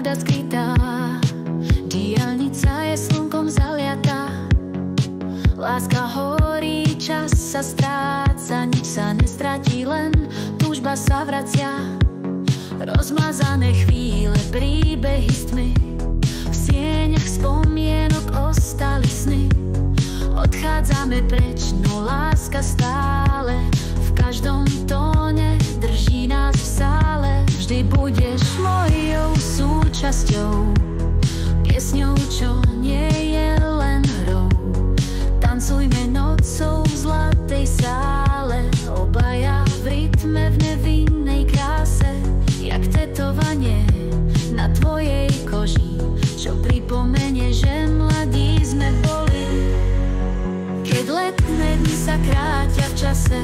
Skrytá, diaľnica je slnkom zaliatá. Láska horí, čas sa stráca, nič sa nestratí, len túžba sa vracia. Rozmazané chvíle, príbehy s tmy, v sieňach spomienok ostali sny. Odchádzame preč, no láska stále v každom tóne drží nás v sále. Vždy budeš mojou súčasťou, piesňou, čo nie je len hrou. Tancujme nocou v zlatej sále, obaja v rytme, v nevinnej kráse. Jak tetovanie na tvojej koži, čo pripomenie, že mladí sme boli. Keď letné dni sa krátia v čase,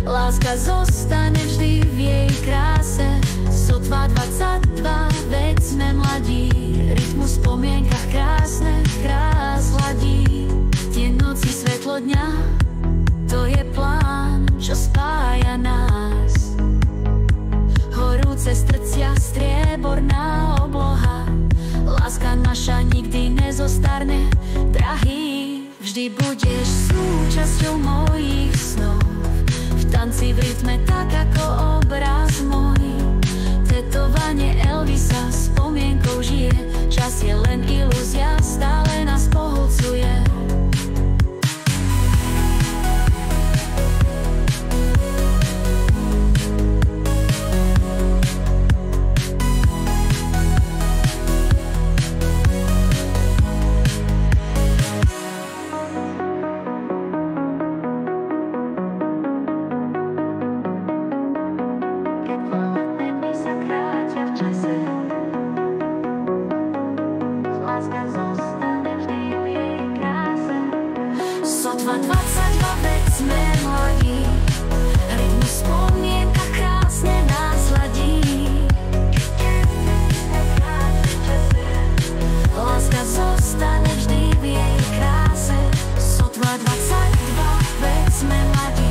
láska zostane vždy v jej kráse. Sotva 22, veď sme mladí, rytmus v spomienkach krásne, krás hladí. Tie noci svetlo dňa, to je plán, čo spája nás. Horúce srdcia, strieborná obloha, láska naša nikdy nezostarne. Drahý, vždy budeš súčasťou mojich snov, v tanci, v rytme, tak ako obraz môj. Tetovanie Elvisa spomienkou žije, čas je len ilúzia, stále nás pohlcuje. Sotva 22, veď sme mladí, rytmus v spomienkach krásne nás hladí. Láska zostane vždy v jej kráse. Sotva 22, veď sme mladí.